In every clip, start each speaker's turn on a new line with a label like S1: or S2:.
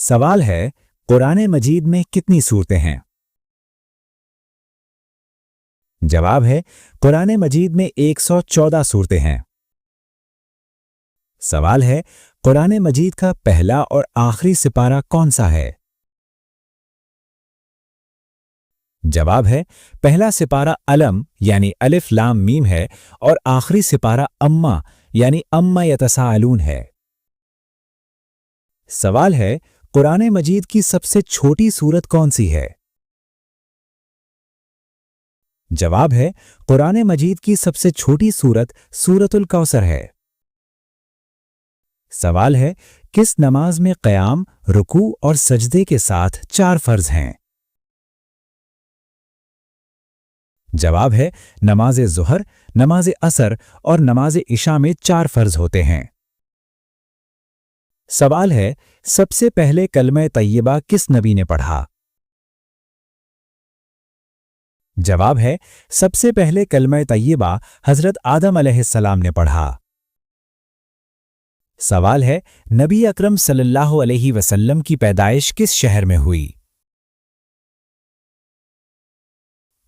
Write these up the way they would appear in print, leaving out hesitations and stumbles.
S1: सवाल है, कुरान मजीद में कितनी सूरतें हैं? जवाब है, कुरान मजीद में 114 सूरतें हैं। सवाल है, कुरान मजीद का पहला और आखिरी सिपारा कौन सा है? जवाब है, पहला सिपारा अलम यानी अलिफ लाम मीम है और आखिरी सिपारा अम्मा यानी अम्मा यतसाअलून है। सवाल है, कुरान मजीद की सबसे छोटी सूरत कौन सी है? जवाब है, कुरान मजीद की सबसे छोटी सूरत सूरतुल कौसर है। सवाल है, किस नमाज में क़याम, रुकू और सजदे के साथ 4 फर्ज हैं? जवाब है, नमाज ज़ुहर, नमाज असर और नमाज इशा में 4 फर्ज होते हैं। सवाल है, सबसे पहले कलमे तय्यबा किस नबी ने पढ़ा? जवाब है, सबसे पहले कलमे तय्यबा हजरत आदम अलैहिस्सलाम ने पढ़ा। सवाल है, नबी अकरम सल्लल्लाहु अलैहि वसल्लम की पैदाइश किस शहर में हुई?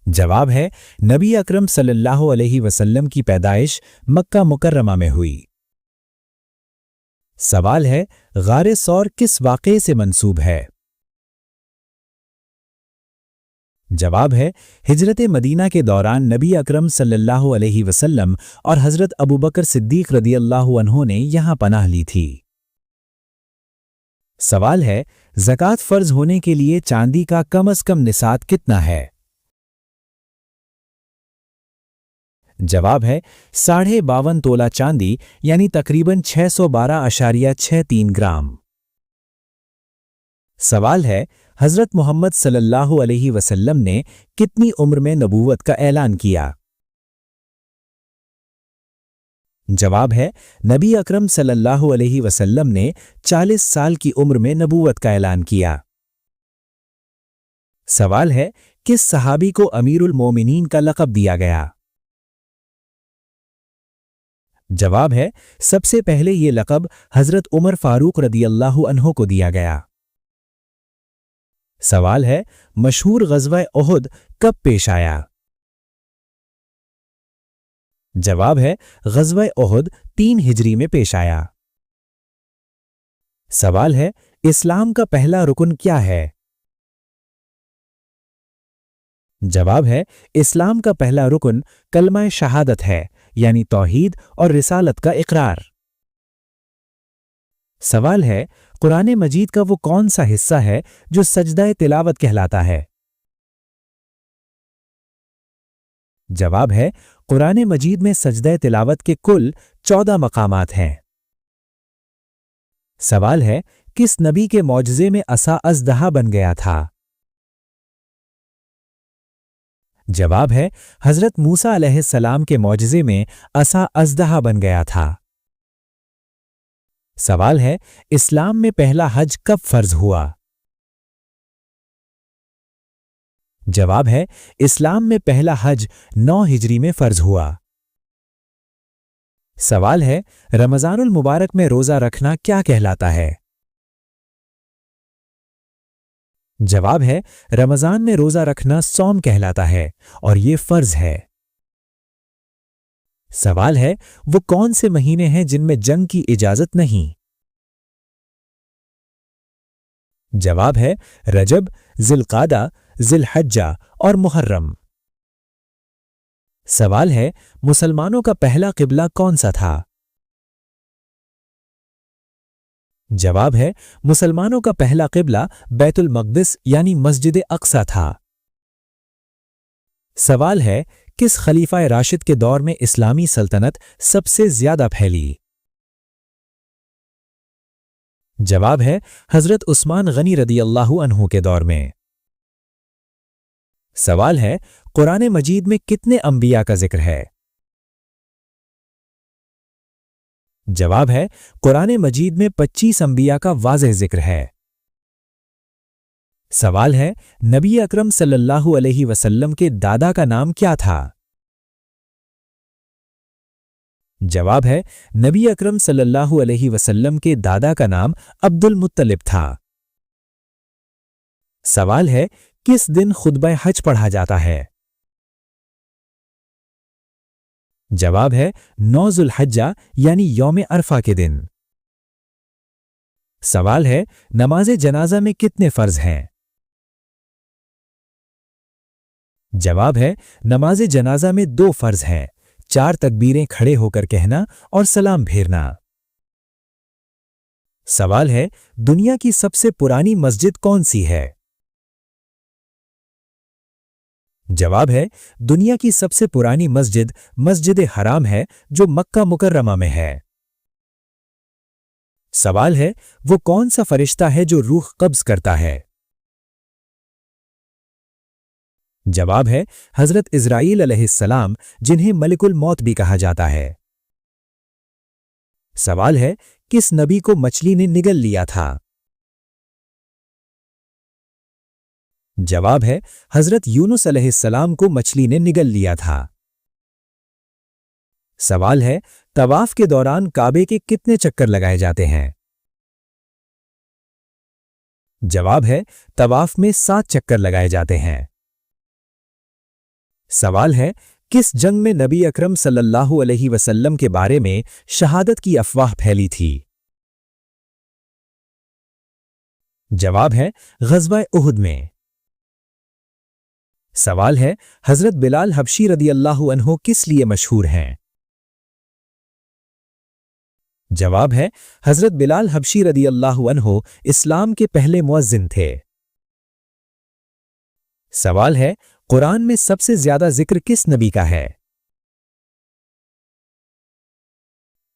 S1: जवाब है, नबी अकरम सल्लल्लाहु अलैहि वसल्लम की पैदाइश मक्का मुकर्रमा में हुई। सवाल है, गारे सौर किस वाक़े से मंसूब है? जवाब है, हिजरत मदीना के दौरान नबी अकरम सल्लल्लाहु अलैहि वसल्लम और हजरत अबू बकर सिद्दीक रदियल्लाहु अन्हु ने यहां पनाह ली थी। सवाल है, ज़कात फर्ज होने के लिए चांदी का कम से कम निसाब कितना है? जवाब है, 52.5 तोला चांदी यानी तकरीबन 612.63 ग्राम। सवाल है, हजरत मोहम्मद सल्लल्लाहु अलैहि वसल्लम ने कितनी उम्र में नबूवत का ऐलान किया? जवाब है, नबी अकरम सल्लल्लाहु अलैहि वसल्लम ने 40 साल की उम्र में नबूवत का ऐलान किया। सवाल है, किस सहाबी को अमीरुल मोमिनीन का लक़ब दिया गया? जवाब है, सबसे पहले ये लक़ब हजरत उमर फारूक रदियल्लाहु अन्हु को दिया गया। सवाल है, मशहूर ग़ज़वा उहुद कब पेश आया? जवाब है, ग़ज़वा उहुद 3 हिजरी में पेश आया। सवाल है, इस्लाम का पहला रुकन क्या है? जवाब है, इस्लाम का पहला रुकन कलमा शहादत है यानी तौहीद और रिसालत का इकरार। सवाल है, कुरान मजीद का वो कौन सा हिस्सा है जो सजदा तिलावत कहलाता है? जवाब है, कुरान मजीद में सजदा तिलावत के कुल 14 मकामात हैं। सवाल है, किस नबी के मौजज़े में असा अज़दहा बन गया था? जवाब है, हजरत मूसा अलैहिस्सलाम के मौजज़े में असा अज़दहा बन गया था। सवाल है, इस्लाम में पहला हज कब फर्ज हुआ? जवाब है, इस्लाम में पहला हज 9 हिजरी में फर्ज हुआ। सवाल है, रमज़ानुल मुबारक में रोज़ा रखना क्या कहलाता है? जवाब है, रमज़ान में रोज़ा रखना सौम कहलाता है और ये फ़र्ज है। सवाल है, वो कौन से महीने हैं जिनमें जंग की इजाज़त नहीं? जवाब है, रजब, ज़िलक़ादा, ज़िलहज्जा और मुहर्रम। सवाल है, मुसलमानों का पहला क़िबला कौन सा था? जवाब है, मुसलमानों का पहला क़िबला बैतुल मक़दिस यानी मस्जिद अक़सा था। सवाल है, किस खलीफा राशिद के दौर में इस्लामी सल्तनत सबसे ज्यादा फैली? जवाब है, हजरत उस्मान गनी रदियल्लाहु अन्हु के दौर में। सवाल है, कुरान मजीद में कितने अंबिया का जिक्र है? जवाब है, कुरान मजीद में 25 अंबिया का वाज़ेह जिक्र है। सवाल है, नबी अकरम सल्लल्लाहु अलैहि वसल्लम के दादा का नाम क्या था? जवाब है, नबी अकरम सल्लल्लाहु अलैहि वसल्लम के दादा का नाम अब्दुल मुत्तलिब था। सवाल है, किस दिन खुतबा हज पढ़ा जाता है? जवाब है 9 जुल्हज्जा यानी यौम अरफा के दिन। सवाल है, नमाज जनाजा में कितने फर्ज हैं? जवाब है, नमाज जनाजा में 2 फर्ज हैं, 4 तकबीरें खड़े होकर कहना और सलाम फेरना। सवाल है, दुनिया की सबसे पुरानी मस्जिद कौन सी है? जवाब है, दुनिया की सबसे पुरानी मस्जिद मस्जिद हराम है जो मक्का मुकर्रमा में है। सवाल है, वो कौन सा फरिश्ता है जो रूह कब्ज करता है? जवाब है, हजरत इज़राइल अलैहिस्सलाम, जिन्हें मलिकुल मौत भी कहा जाता है। सवाल है, किस नबी को मछली ने निगल लिया था? जवाब है, हजरत यूनुस अलैहिस्सलाम को मछली ने निगल लिया था। सवाल है, तवाफ के दौरान काबे के कितने चक्कर लगाए जाते हैं? जवाब है, तवाफ में 7 चक्कर लगाए जाते हैं। सवाल है, किस जंग में नबी अकरम सल्लल्लाहु अलैहि वसल्लम के बारे में शहादत की अफवाह फैली थी? जवाब है, ग़ज़वा उहुद में। सवाल है, हजरत बिलाल हबशी रदियल्लाहु अन्हु किस लिए मशहूर हैं? जवाब है, हजरत बिलाल हबशी रदियल्लाहु अन्हु इस्लाम के पहले मुअज्जिन थे। सवाल है, कुरान में सबसे ज्यादा जिक्र किस नबी का है?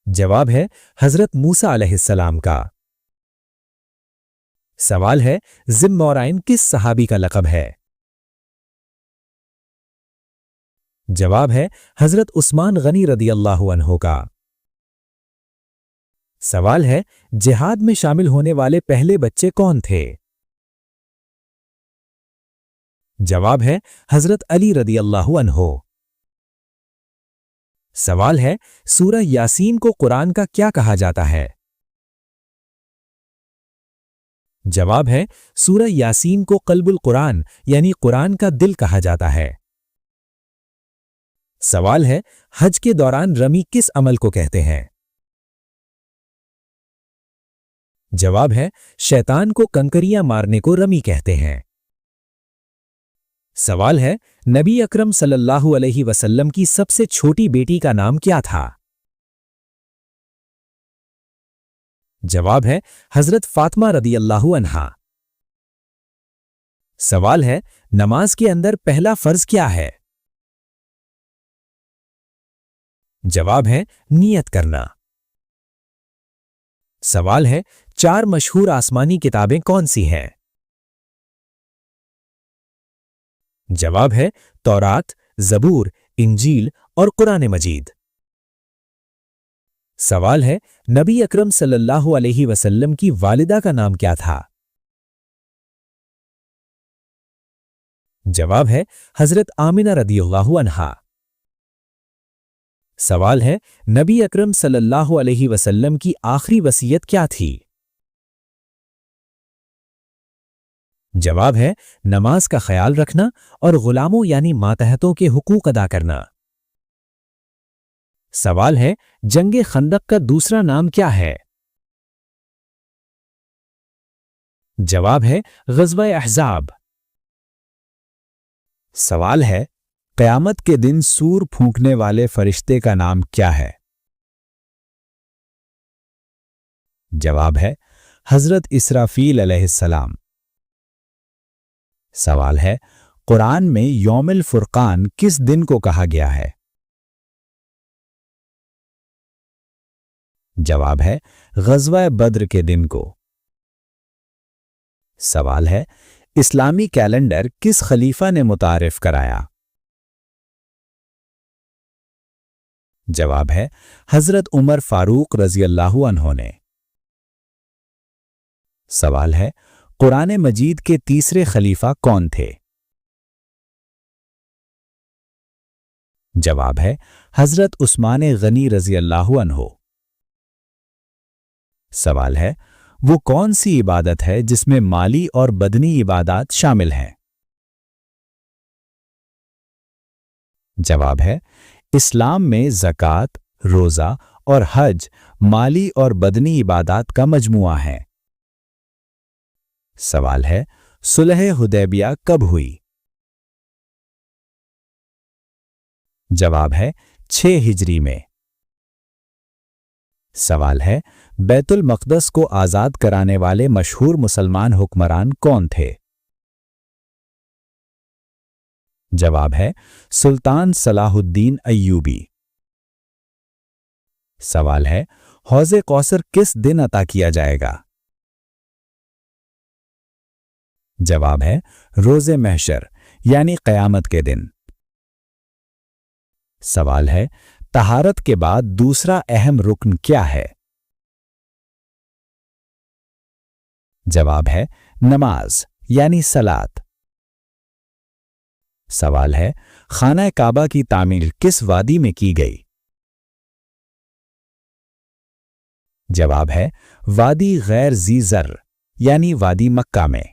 S1: जवाब है, हजरत मूसा अलैहिस्सलाम का। सवाल है, ज़िम्मौराइन किस सहाबी का लक़ब है? जवाब है, हजरत उस्मान गनी रदियल्लाहु अन्हु का। सवाल है, जिहाद में शामिल होने वाले पहले बच्चे कौन थे? जवाब है, हजरत अली रदियल्लाहु अन्हु। सवाल है, सूरह यासीन को कुरान का क्या कहा जाता है? जवाब है, सूरह यासीन को क़ल्बुल कुरान यानी कुरान का दिल कहा जाता है। सवाल है, हज के दौरान रमी किस अमल को कहते हैं? जवाब है, शैतान को कंकरियां मारने को रमी कहते हैं। सवाल है, नबी अकरम सल्लल्लाहु अलैहि वसल्लम की सबसे छोटी बेटी का नाम क्या था? जवाब है, हजरत फातिमा रदियल्लाहु अन्हा। सवाल है, नमाज के अंदर पहला फर्ज क्या है? जवाब है, नियत करना। सवाल है, 4 मशहूर आसमानी किताबें कौन सी हैं? जवाब है, तौरात, ज़बूर, इंजील और कुरान मजीद। सवाल है, नबी अकरम सल्लल्लाहु अलैहि वसल्लम की वालिदा का नाम क्या था? जवाब है, हजरत आमिना रदियल्लाहु अन्हा। सवाल है, नबी अकरम सल्लल्लाहु अलैहि वसल्लम की आखिरी वसीयत क्या थी? जवाब है, नमाज का ख्याल रखना और गुलामों यानी मातहतों के हुकूक अदा करना। सवाल है, जंगे खंदक का दूसरा नाम क्या है? जवाब है, ग़ज़वा अहज़ाब। सवाल है, क़यामत के दिन सूर फूंकने वाले फरिश्ते का नाम क्या है? जवाब है, हजरत इसराफील अलैहिस्सलाम। सवाल है, कुरान में यौमुल फुरकान किस दिन को कहा गया है? जवाब है, ग़ज़वा बद्र के दिन को। सवाल है, इस्लामी कैलेंडर किस खलीफा ने मुतारिफ कराया? जवाब है, हजरत उमर फारूक रज़ियल्लाहु अन्हु ने। सवाल है, कुरान मजीद के तीसरे खलीफा कौन थे? जवाब है, हजरत उस्मान गनी रज़ियल्लाहु अन्हु। सवाल है, وہ کون سی عبادت ہے جس میں مالی اور بدنی عبادات شامل ہیں؟ جواب ہے اسلام میں زکوٰۃ، روزہ اور حج مالی اور بدنی عبادات کا مجموعہ ہے۔ سوال ہے صلح حدیبیہ کب ہوئی؟ جواب ہے 6 ہجری میں۔ سوال ہے بیت المقدس کو آزاد کرانے والے مشہور مسلمان حکمران کون تھے؟ جواب ہے سلطان صلاح الدین ایوبی۔ سوال ہے حوض کوثر کس دن عطا کیا جائے گا؟ جواب ہے روز محشر یعنی قیامت کے دن۔ سوال ہے طہارت کے بعد دوسرا اہم رکن کیا ہے؟ جواب ہے نماز یعنی صلاۃ۔ سوال ہے خانہ کعبہ کی تعمیر کس وادی میں کی گئی؟ جواب ہے وادی غیر ذی زر یعنی وادی مکہ میں۔